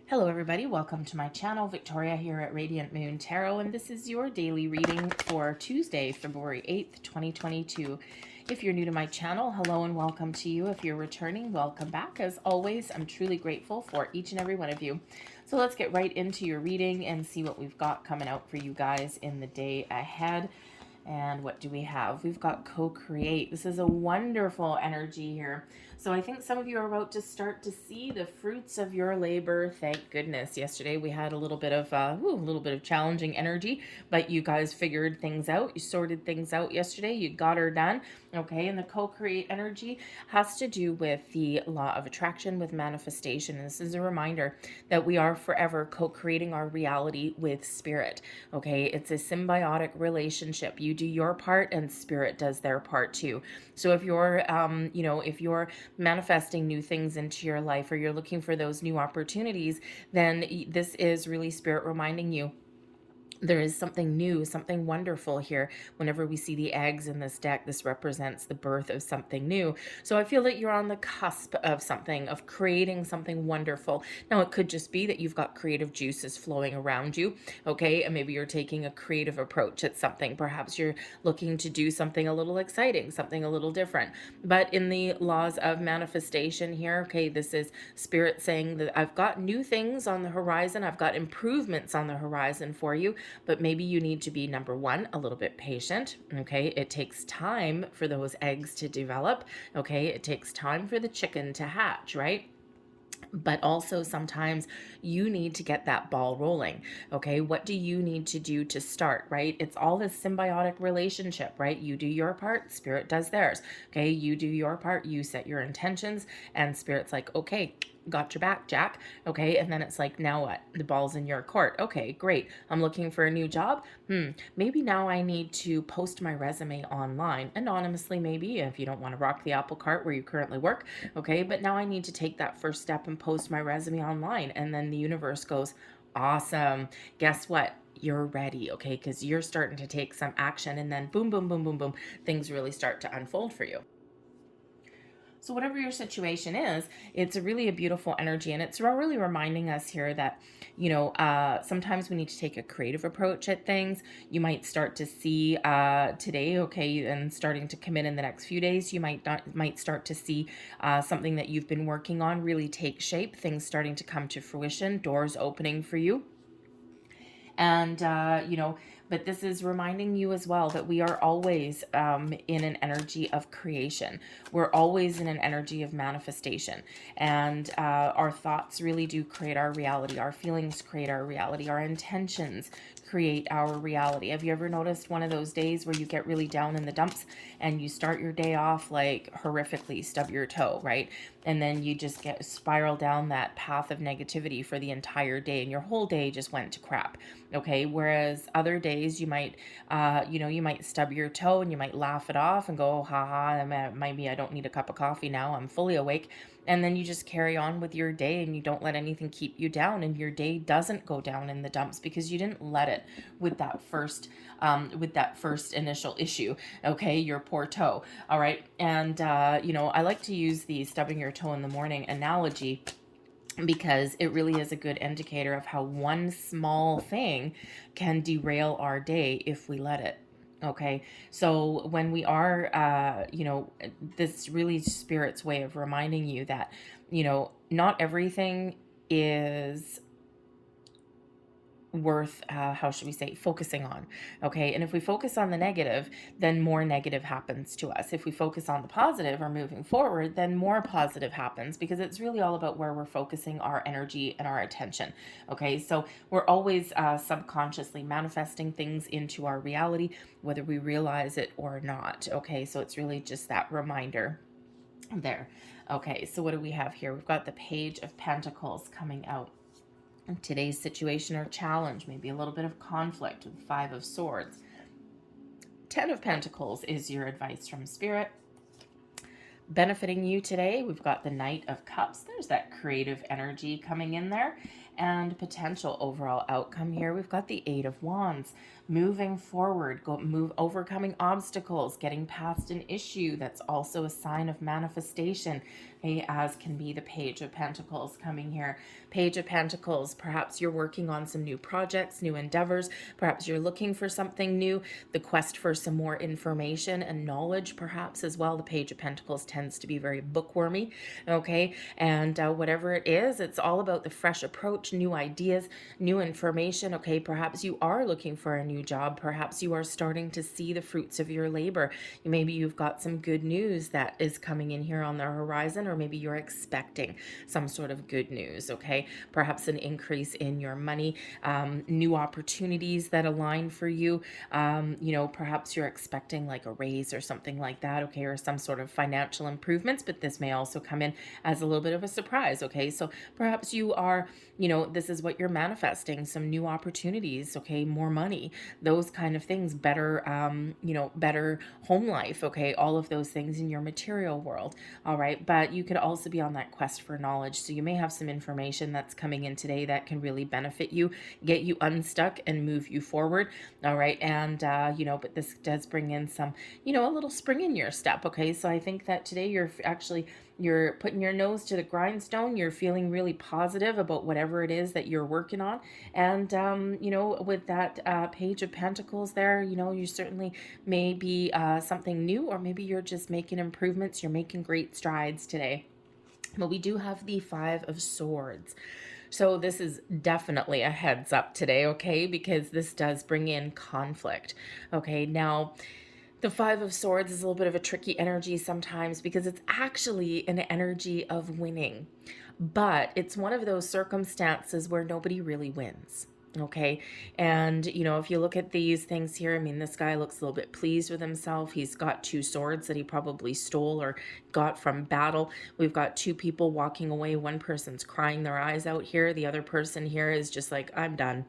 Hello everybody, welcome to my channel. Victoria here at Radiant Moon Tarot, and this is your daily reading for Tuesday, February 8th, 2022. If you're new to my channel, hello and welcome to you. If you're returning, welcome back. As always, I'm truly grateful for each and every one of you. So let's get right into your reading and see what we've got coming out for you guys in the day ahead. And what do we have? We've got co-create. This is a wonderful energy here. So I think some of you are about to start to see the fruits of your labor. Thank goodness. Yesterday we had a little bit of challenging energy, but you guys figured things out. You sorted things out yesterday. You got her done. Okay, and the co-create energy has to do with the law of attraction, with manifestation. And this is a reminder that we are forever co-creating our reality with spirit. Okay, it's a symbiotic relationship. You do your part and spirit does their part too. So if you're if you're manifesting new things into your life, or you're looking for those new opportunities, then this is really spirit reminding you there is something new, something wonderful here. Whenever we see the eggs in this deck, this represents the birth of something new. So I feel that you're on the cusp of something, of creating something wonderful. Now, it could just be that you've got creative juices flowing around you, okay? And maybe you're taking a creative approach at something. Perhaps you're looking to do something a little exciting, something a little different. But in the laws of manifestation here, okay, this is spirit saying that I've got new things on the horizon. I've got improvements on the horizon for you. But maybe you need to be, number one, a little bit patient, okay? It takes time for those eggs to develop, okay? It takes time for the chicken to hatch, right? But also sometimes you need to get that ball rolling. Okay, what do you need to do to start, right? It's all this symbiotic relationship, right? You do your part, spirit does theirs. Okay, you do your part, you set your intentions, and spirit's like, okay, got your back, Jack. Okay, and then it's like, now what? The ball's in your court. Okay, great. I'm looking for a new job. Maybe now I need to post my resume online anonymously, maybe, if you don't want to rock the apple cart where you currently work. Okay, but now I need to take that first step and post my resume online. And then the universe goes, awesome. Guess what? You're ready, okay? Because you're starting to take some action, and then boom, boom, boom, boom, boom, things really start to unfold for you. So whatever your situation is, it's really a beautiful energy, and it's really reminding us here that, sometimes we need to take a creative approach at things. You might start to see today, okay, and starting to commit in the next few days, you might start to see something that you've been working on really take shape, things starting to come to fruition, doors opening for you. And, but this is reminding you as well that we are always in an energy of creation. We're always in an energy of manifestation. And our thoughts really do create our reality. Our feelings create our reality. Our intentions create our reality. Have you ever noticed one of those days where you get really down in the dumps and you start your day off like horrifically, stub your toe, right? And then you just get spiral down that path of negativity for the entire day, and your whole day just went to crap. Okay, whereas other days you might you might stub your toe and you might laugh it off and go, oh, haha, maybe I don't need a cup of coffee now, I'm fully awake. And then you just carry on with your day, and you don't let anything keep you down, and your day doesn't go down in the dumps because you didn't let it with that first initial issue. Okay, your poor toe. All right. And I like to use the stubbing your toe in the morning analogy, because it really is a good indicator of how one small thing can derail our day if we let it. Okay, so when we are, this really spirit's way of reminding you that, not everything is worth how should we say, focusing on. Okay, and if we focus on the negative, then more negative happens to us. If we focus on the positive or moving forward, then more positive happens, because it's really all about where we're focusing our energy and our attention. Okay, so we're always subconsciously manifesting things into our reality, whether we realize it or not. Okay, so it's really just that reminder there. Okay, so what do we have here? We've got the Page of Pentacles coming out. Today's situation or challenge, maybe a little bit of conflict with 5 of Swords. 10 of Pentacles is your advice from Spirit. Benefiting you today, we've got the Knight of Cups. There's that creative energy coming in there. And potential overall outcome here, we've got the Eight of Wands. Moving forward, overcoming obstacles, getting past an issue. That's also a sign of manifestation, okay, as can be the Page of Pentacles coming here. Page of Pentacles, perhaps you're working on some new projects, new endeavors. Perhaps you're looking for something new, the quest for some more information and knowledge, perhaps as well. The Page of Pentacles tends to be very bookwormy, okay? And whatever it is, it's all about the fresh approach, new ideas, new information, okay? Perhaps you are looking for a new job. Perhaps you are starting to see the fruits of your labor. Maybe you've got some good news that is coming in here on the horizon, or maybe you're expecting some sort of good news, okay? Perhaps an increase in your money, new opportunities that align for you. You know, perhaps you're expecting like a raise or something like that, okay? Or some sort of financial improvements, but this may also come in as a little bit of a surprise, okay? So perhaps you are, you know, this is what you're manifesting, some new opportunities, okay? More money, those kind of things, better, you know, better home life, okay? All of those things in your material world, all right? But you could also be on that quest for knowledge. So you may have some information that's coming in today that can really benefit you, get you unstuck and move you forward, all right? And, you know, but this does bring in some, you know, a little spring in your step, okay? So I think that today you're putting your nose to the grindstone. You're feeling really positive about whatever it is that you're working on. And, you know, with that Page of Pentacles there, you know, you certainly may be something new, or maybe you're just making improvements. You're making great strides today. But we do have the Five of Swords. So this is definitely a heads up today, okay? Because this does bring in conflict, okay? Now, the Five of Swords is a little bit of a tricky energy sometimes because it's actually an energy of winning. But it's one of those circumstances where nobody really wins. Okay. And, you know, if you look at these things here, I mean, this guy looks a little bit pleased with himself. He's got two swords that he probably stole or got from battle. We've got two people walking away. One person's crying their eyes out here. The other person here is just like, I'm done.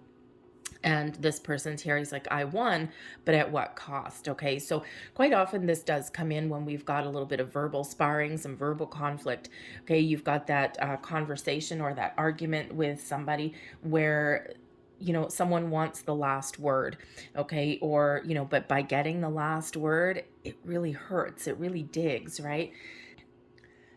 And this person's here, he's like, I won, but at what cost? Okay, so quite often this does come in when we've got a little bit of verbal sparring, some verbal conflict. Okay, you've got that conversation or that argument with somebody where, you know, someone wants the last word, okay? Or, you know, but by getting the last word, it really hurts. It really digs, right?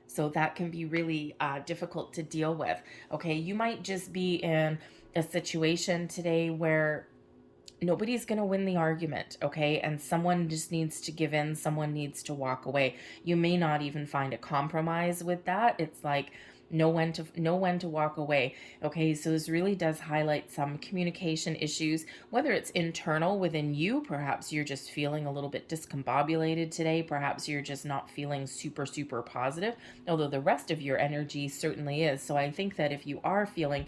So that can be really difficult to deal with, okay? You might just be in a situation today where nobody's going to win the argument, okay? And someone just needs to give in. Someone needs to walk away. You may not even find a compromise with that. It's like, know when to walk away, okay? So this really does highlight some communication issues, whether it's internal within you. Perhaps you're just feeling a little bit discombobulated today. Perhaps you're just not feeling super positive, although the rest of your energy certainly is. So I think that if you are feeling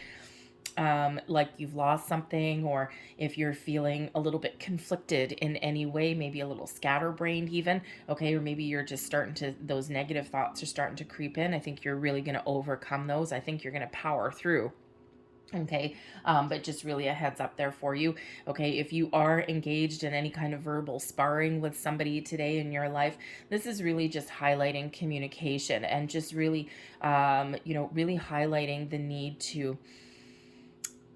like you've lost something, or if you're feeling a little bit conflicted in any way, maybe a little scatterbrained even, okay, or maybe you're just starting to, those negative thoughts are starting to creep in, I think you're really going to overcome those. I think you're going to power through. Okay, but just really a heads up there for you. Okay, if you are engaged in any kind of verbal sparring with somebody today in your life, this is really just highlighting communication and just really, you know, really highlighting the need to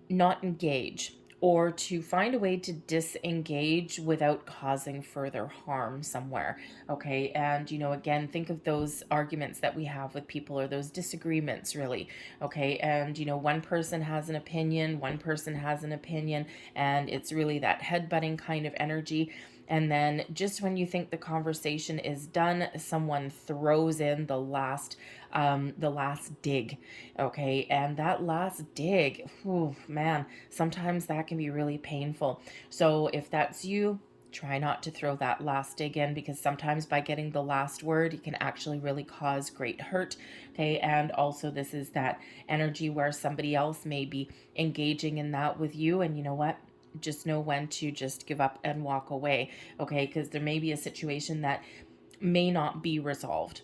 not engage, or to find a way to disengage without causing further harm somewhere, okay? And, you know, again, think of those arguments that we have with people, or those disagreements, really, okay? And, you know, one person has an opinion, and it's really that headbutting kind of energy. And then just when you think the conversation is done, someone throws in the last dig, okay? And that last dig, whew, man, sometimes that can be really painful. So if that's you, try not to throw that last dig in, because sometimes by getting the last word, it can actually really cause great hurt, okay? And also this is that energy where somebody else may be engaging in that with you, and you know what? Just know when to just give up and walk away, okay? Because there may be a situation that may not be resolved.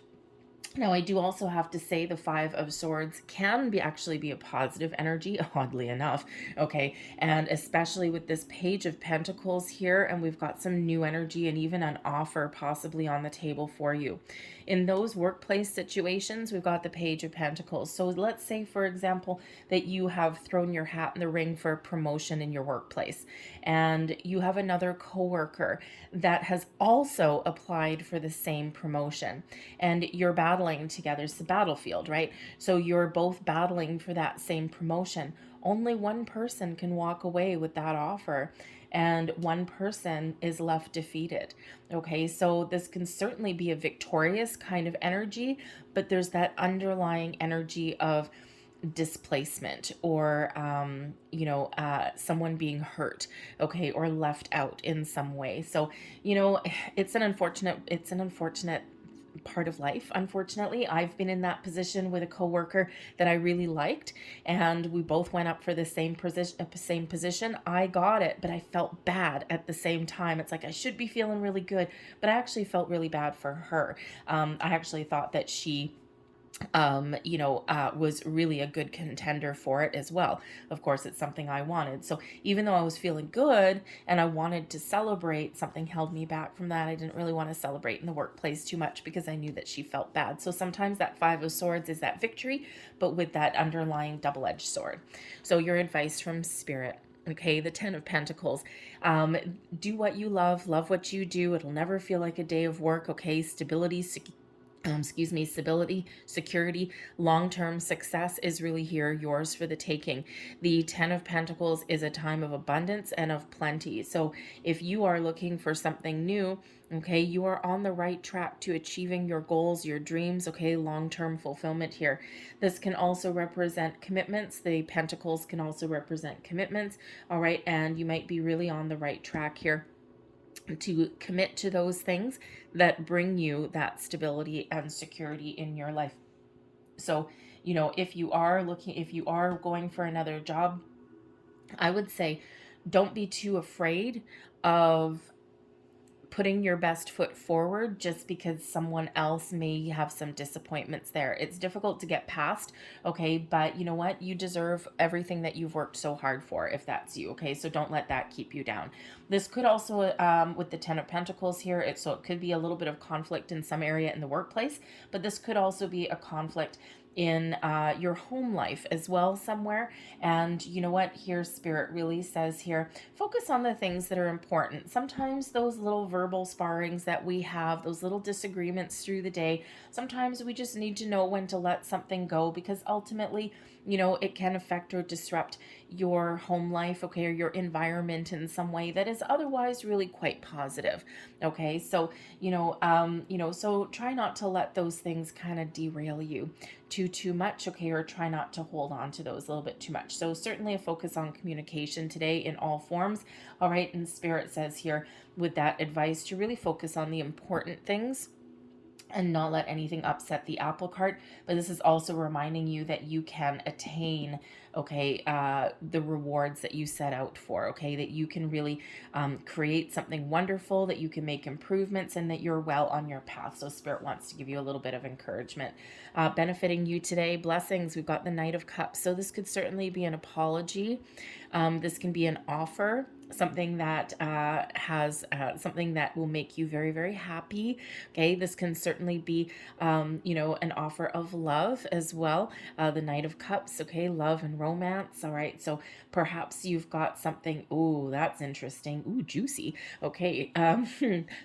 Now, I do also have to say the Five of Swords can actually be a positive energy, oddly enough, okay? And especially with this Page of Pentacles here, and we've got some new energy and even an offer possibly on the table for you. In those workplace situations, we've got the Page of Pentacles. So let's say, for example, that you have thrown your hat in the ring for a promotion in your workplace, and you have another coworker that has also applied for the same promotion, and you're battling together. It's the battlefield, right? So you're both battling for that same promotion. Only one person can walk away with that offer, and one person is left defeated. Okay, so this can certainly be a victorious kind of energy, but there's that underlying energy of displacement, or someone being hurt, okay, or left out in some way. So it's an unfortunate part of life. Unfortunately, I've been in that position with a coworker that I really liked, and we both went up for the same position. I got it, but I felt bad at the same time. It's like I should be feeling really good, but I actually felt really bad for her. I actually thought that she was really a good contender for it as well. Of course, it's something I wanted. So even though I was feeling good and I wanted to celebrate, something held me back from that. I didn't really want to celebrate in the workplace too much because I knew that she felt bad. So sometimes that Five of Swords is that victory, but with that underlying double-edged sword. So your advice from Spirit. Okay, the Ten of Pentacles. Do what you love what you do. It'll never feel like a day of work. Okay, stability, stability, security, long-term success is really here, yours for the taking. The Ten of Pentacles is a time of abundance and of plenty. So if you are looking for something new, okay, you are on the right track to achieving your goals, your dreams, okay, long-term fulfillment here. This can also represent commitments. The Pentacles can also represent commitments, all right, and you might be really on the right track here to commit to those things that bring you that stability and security in your life. So, if you are going for another job, I would say don't be too afraid of putting your best foot forward just because someone else may have some disappointments there. It's difficult to get past, okay, but you know what? You deserve everything that you've worked so hard for, if that's you, okay? So don't let that keep you down. This could also, with the Ten of Pentacles here, it could be a little bit of conflict in some area in the workplace, but this could also be a conflict in your home life as well somewhere. And you know what, here Spirit really says here, focus on the things that are important. Sometimes those little verbal sparrings that we have, those little disagreements through the day, sometimes we just need to know when to let something go, because ultimately it can affect or disrupt your home life, okay, or your environment in some way that is otherwise really quite positive, okay? So so try not to let those things kind of derail you too much, okay, or try not to hold on to those a little bit too much. So certainly a focus on communication today in all forms, all right? And Spirit says here with that advice to really focus on the important things and not let anything upset the apple cart. But this is also reminding you that you can attain, okay, the rewards that you set out for, okay, that you can really create something wonderful, that you can make improvements, and that you're well on your path. So Spirit wants to give you a little bit of encouragement. Benefiting you today, blessings, we've got the Knight of Cups. So this could certainly be an apology. This can be an offer, something that something that will make you very, very happy. Okay, this can certainly be an offer of love as well. The Knight of Cups, okay, love and romance. All right, so perhaps you've got something, ooh, that's interesting, ooh, juicy. Okay,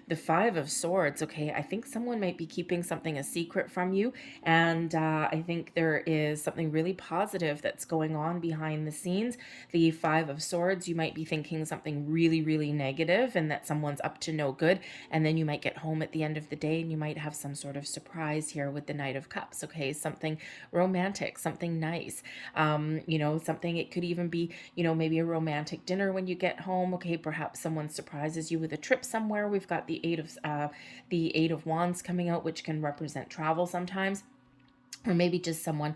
the Five of Swords. Okay, I think someone might be keeping something a secret from you, and I think there is something really positive that's going on behind the scenes. The Five of Swords, you might be thinking something really, really negative and that someone's up to no good, and then you might get home at the end of the day and you might have some sort of surprise here with the Knight of Cups, okay? Something romantic, something nice, something, it could even be, maybe a romantic dinner when you get home, okay? Perhaps someone surprises you with a trip somewhere. We've got the Eight of Wands coming out, which can represent travel sometimes. or maybe just someone,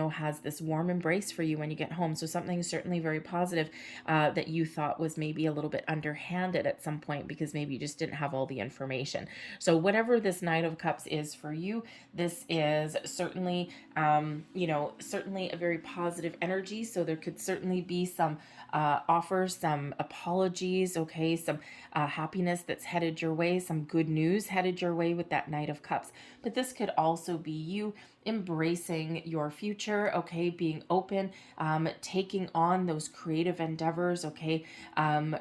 has this warm embrace for you when you get home. So something certainly very positive that you thought was maybe a little bit underhanded at some point because maybe you just didn't have all the information. So whatever this Knight of Cups is for you, this is certainly, certainly a very positive energy. So there could certainly be some offers, some apologies, okay, some happiness that's headed your way, some good news headed your way with that Knight of Cups. But this could also be you embracing your future, okay, being open, taking on those creative endeavors, okay,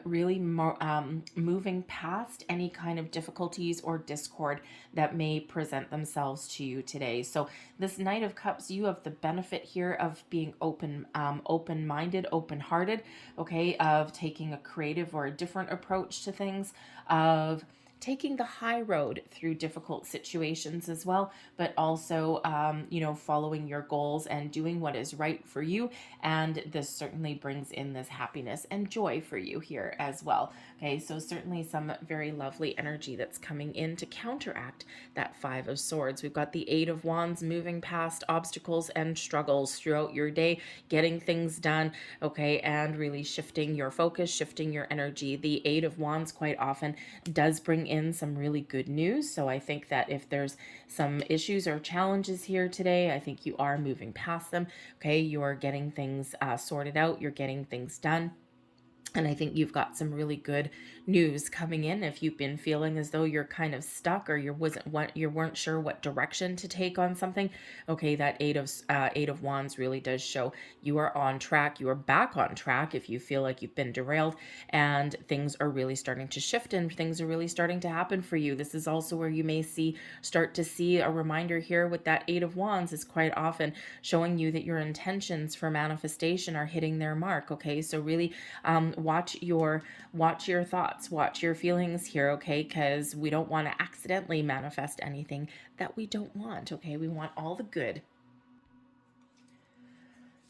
really moving past any kind of difficulties or discord that may present themselves to you today. So this Knight of Cups, you have the benefit here of being open-minded, open-hearted, okay, of taking a creative or a different approach to things, of taking the high road through difficult situations as well, but also, following your goals and doing what is right for you. And this certainly brings in this happiness and joy for you here as well. Okay, so certainly some very lovely energy that's coming in to counteract that Five of Swords. We've got the Eight of Wands, moving past obstacles and struggles throughout your day, getting things done, okay, and really shifting your focus, shifting your energy. The Eight of Wands quite often does bring in some really good news. So I think that if there's some issues or challenges here today, I think you are moving past them. Okay, you're getting things sorted out, you're getting things done. And I think you've got some really good news coming in. If you've been feeling as though you're kind of stuck or you weren't sure what direction to take on something, okay, that Eight of Wands really does show you are on track. You are back on track if you feel like you've been derailed, and things are really starting to shift and things are really starting to happen for you. This is also where you may start to see a reminder here with that Eight of Wands is quite often showing you that your intentions for manifestation are hitting their mark. Okay, so really watch your thoughts, watch your feelings here, okay? Because we don't want to accidentally manifest anything that we don't want, okay? We want all the good.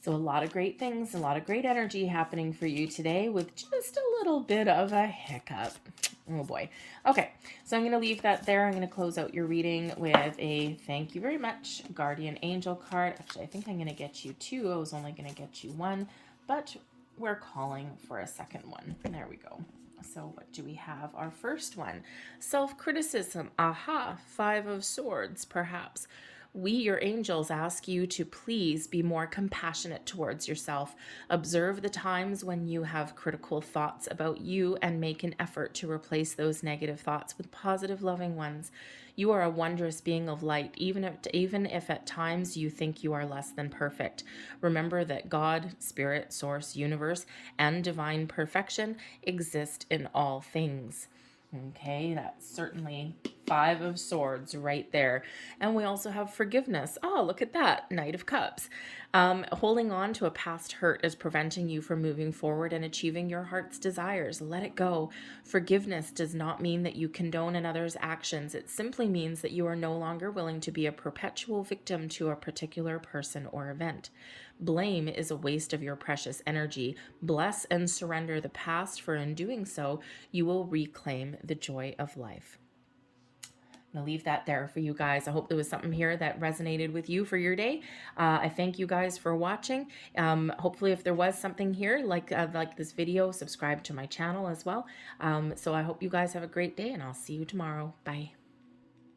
So a lot of great things, a lot of great energy happening for you today with just a little bit of a hiccup. Oh boy. Okay, so I'm going to leave that there. I'm going to close out your reading with a thank you very much guardian angel card. Actually, I think I'm going to get you two. I was only going to get you one, but we're calling for a second one. There we go. So what do we have? Our first one, self-criticism. Aha, Five of Swords, perhaps. We, your angels, ask you to please be more compassionate towards yourself. Observe the times when you have critical thoughts about you and make an effort to replace those negative thoughts with positive, loving ones. You are a wondrous being of light, even if at times you think you are less than perfect. Remember that God, Spirit, Source, Universe, and divine perfection exist in all things. Okay, that's certainly Five of Swords right there. And we also have forgiveness. Oh, look at that. Knight of Cups. Holding on to a past hurt is preventing you from moving forward and achieving your heart's desires. Let it go. Forgiveness does not mean that you condone another's actions. It simply means that you are no longer willing to be a perpetual victim to a particular person or event. Blame is a waste of your precious energy. Bless and surrender the past, for in doing so, you will reclaim the joy of life. I'm going to leave that there for you guys. I hope there was something here that resonated with you for your day. I thank you guys for watching. Hopefully if there was something here like this video, subscribe to my channel as well. So I hope you guys have a great day, and I'll see you tomorrow. Bye.